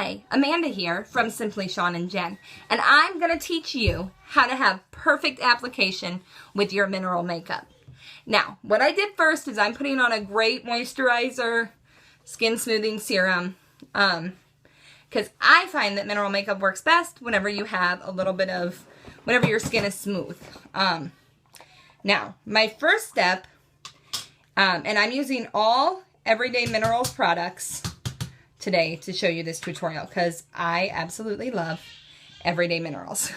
Hi, Amanda here from Simply Shawn and Jen, and I'm going to teach you how to have perfect application with your mineral makeup. Now, what I did first is I'm putting on a great moisturizer, skin smoothing serum, because I find that mineral makeup works best whenever you have a little bit of, whenever your skin is smooth. Now, my first step, and I'm using all Everyday Minerals products today to show you this tutorial because I absolutely love Everyday Minerals.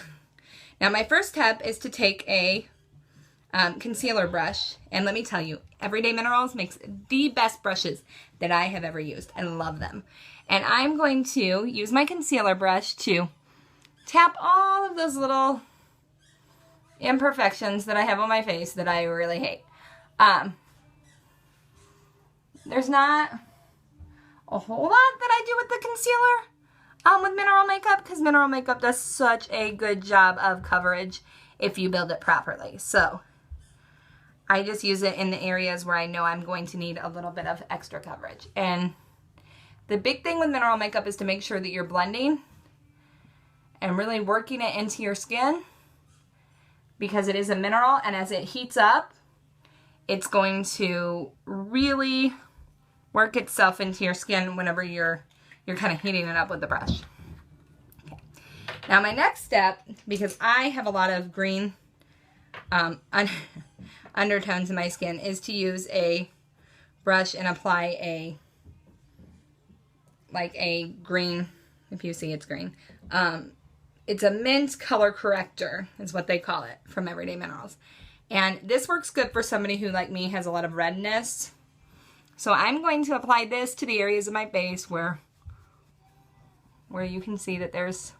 Now my first step is to take a concealer brush, and let me tell you, Everyday Minerals makes the best brushes that I have ever used. I love them. And I'm going to use my concealer brush to tap all of those little imperfections that I have on my face that I really hate. There's not a whole lot that I do with the concealer with mineral makeup, because mineral makeup does such a good job of coverage if you build it properly. So I just use it in the areas where I know I'm going to need a little bit of extra coverage. And the big thing with mineral makeup is to make sure that you're blending and really working it into your skin, because it is a mineral, and as it heats up, it's going to really work itself into your skin whenever you're kind of heating it up with the brush. Okay. Now my next step, because I have a lot of green undertones in my skin, is to use a brush and apply like a green, if you see it's green. It's a mint color corrector is what they call it, from Everyday Minerals. And this works good for somebody who, like me, has a lot of redness. So I'm going to apply this to the areas of my face where you can see that there's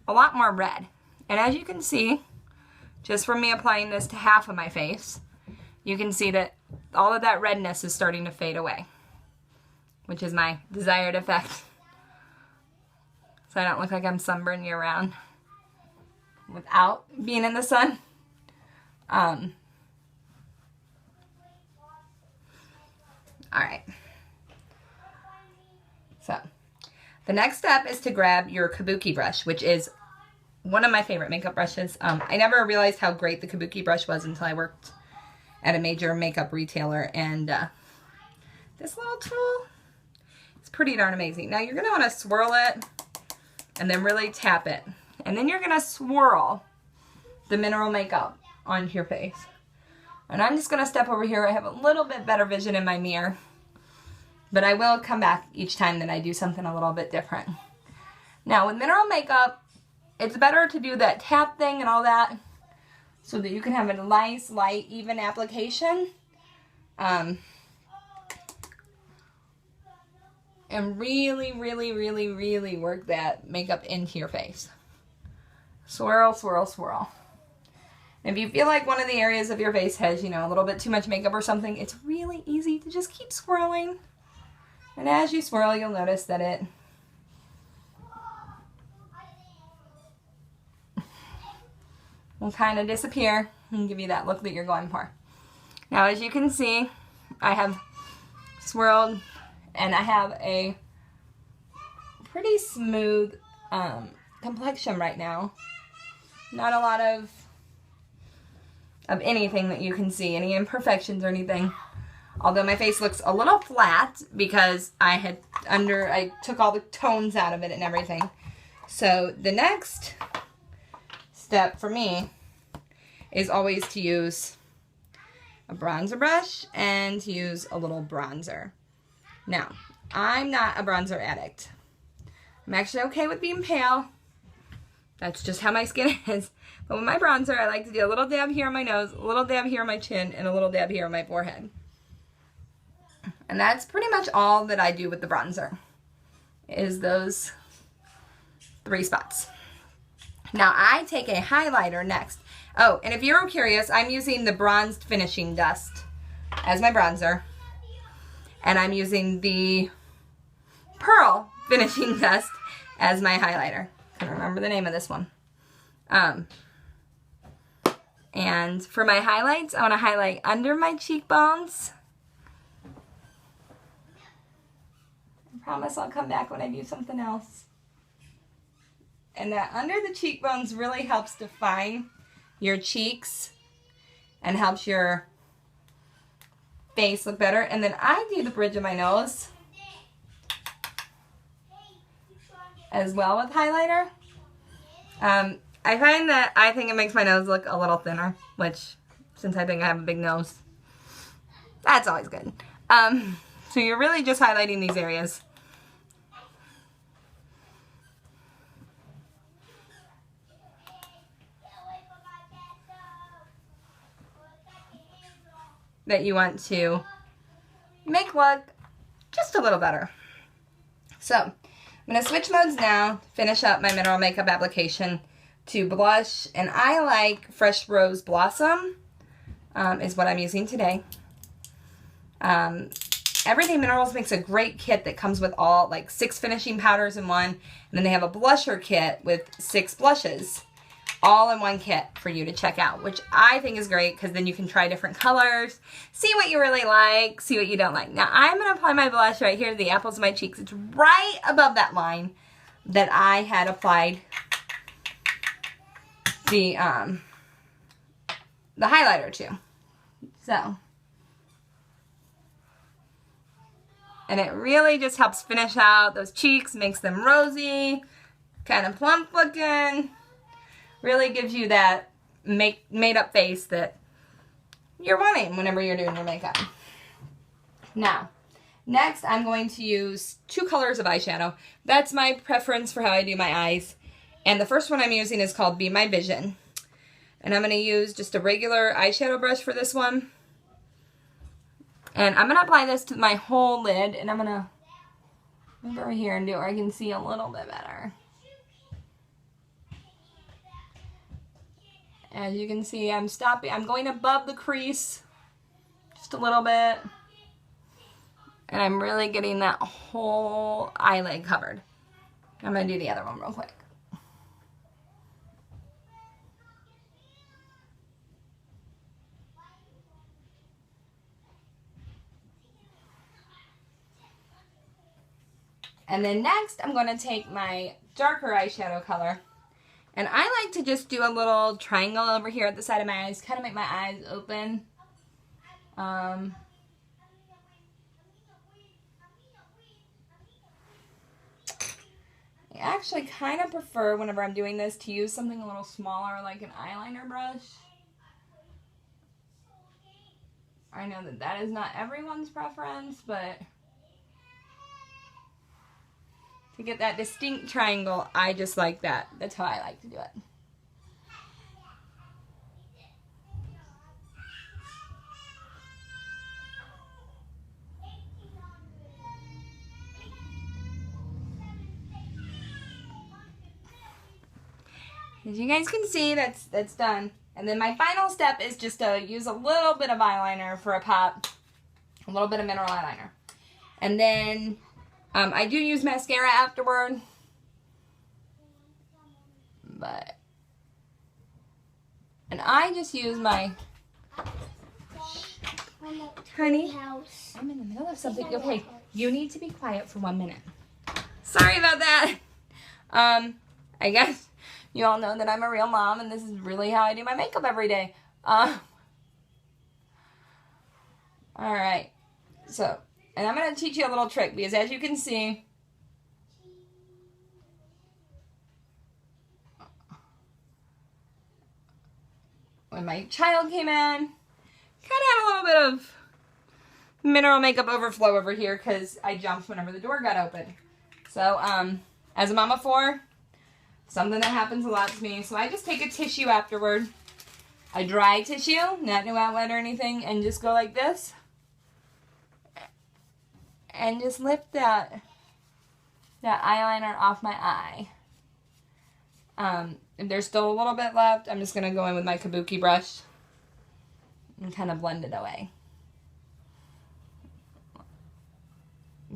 a lot more red. And as you can see, just from me applying this to half of my face, you can see that all of that redness is starting to fade away, which is my desired effect. So I don't look like I'm sunburned year round without being in the sun. Alright, so the next step is to grab your Kabuki brush, which is one of my favorite makeup brushes. I never realized how great the Kabuki brush was until I worked at a major makeup retailer, and this little tool is pretty darn amazing. Now you're going to want to swirl it and then really tap it, and then you're going to swirl the mineral makeup onto your face. And I'm just going to step over here. I have a little bit better vision in my mirror, but I will come back each time that I do something a little bit different. Now with mineral makeup, it's better to do that tap thing and all that so that you can have a nice, light, even application. And really, really, really, really work that makeup into your face. Swirl, swirl, swirl. If you feel like one of the areas of your face has, a little bit too much makeup or something, it's really easy to just keep swirling. And as you swirl, you'll notice that it will kind of disappear and give you that look that you're going for. Now, as you can see, I have swirled, and I have a pretty smooth complexion right now. Not a lot of anything that you can see, any imperfections or anything. Although my face looks a little flat because I took all the tones out of it and everything. So the next step for me is always to use a bronzer brush and to use a little bronzer. Now, I'm not a bronzer addict. I'm actually okay with being pale. That's just how my skin is. But with my bronzer, I like to do a little dab here on my nose, a little dab here on my chin, and a little dab here on my forehead. And that's pretty much all that I do with the bronzer, is those 3 spots. Now I take a highlighter next. Oh, and if you're curious, I'm using the Bronzed Finishing Dust as my bronzer. And I'm using the Pearl Finishing Dust as my highlighter. I can't remember the name of this one. And for my highlights, I want to highlight under my cheekbones, promise I'll come back when I do something else. And that under the cheekbones really helps define your cheeks and helps your face look better. And then I do the bridge of my nose as well with highlighter. I find that I think it makes my nose look a little thinner, which, since I think I have a big nose, that's always good. So you're really just highlighting these areas. That you want to make look just a little better. So, I'm going to switch modes now, finish up my mineral makeup application to blush. And I like Fresh Rose Blossom, is what I'm using today. Everything Minerals makes a great kit that comes with all, like 6 finishing powders in one. And then they have a blusher kit with 6 blushes, all in one kit for you to check out, which I think is great because then you can try different colors, see what you really like, see what you don't like. Now I'm going to apply my blush right here to the apples of my cheeks. It's right above that line that I had applied the highlighter to. So, and it really just helps finish out those cheeks, makes them rosy, kind of plump looking. Really gives you that made up face that you're wanting whenever you're doing your makeup. Now, next I'm going to use 2 colors of eyeshadow. That's my preference for how I do my eyes. And the first one I'm using is called Be My Vision. And I'm going to use just a regular eyeshadow brush for this one. And I'm going to apply this to my whole lid. And I'm going to move over here and do it where I can see a little bit better. As you can see, I'm going above the crease just a little bit. And I'm really getting that whole eyelid covered. I'm going to do the other one real quick. And then next, I'm going to take my darker eyeshadow color. And I like to just do a little triangle over here at the side of my eyes, kind of make my eyes open. I actually kind of prefer, whenever I'm doing this, to use something a little smaller, like an eyeliner brush. I know that that is not everyone's preference, but to get that distinct triangle, I just like that. That's how I like to do it. As you guys can see, that's done. And then my final step is just to use a little bit of eyeliner for a pop. A little bit of mineral eyeliner. And then I do use mascara afterward. And I just use my... Honey, I'm in the middle of something. Okay, you need to be quiet for 1 minute. Sorry about that. I guess you all know that I'm a real mom, and this is really how I do my makeup every day. Alright, so, and I'm going to teach you a little trick, because as you can see, when my child came in, kind of had a little bit of mineral makeup overflow over here, because I jumped whenever the door got open. So, as a mom of 4, something that happens a lot to me, so I just take a tissue afterward, a dry tissue, not no outlet or anything, and just go like this. And just lift that eyeliner off my eye. If there's still a little bit left, I'm just going to go in with my kabuki brush and kind of blend it away.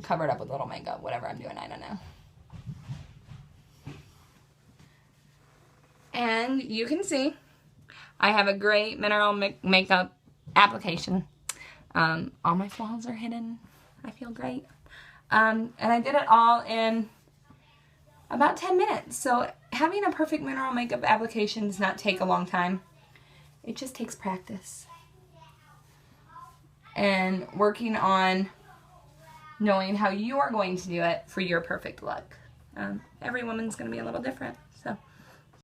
Cover it up with a little makeup, whatever I'm doing, I don't know. And you can see I have a great mineral makeup application. All my flaws are hidden. I feel great. And I did it all in about 10 minutes. So having a perfect mineral makeup application does not take a long time. It just takes practice. And working on knowing how you are going to do it for your perfect look. Every woman's going to be a little different. So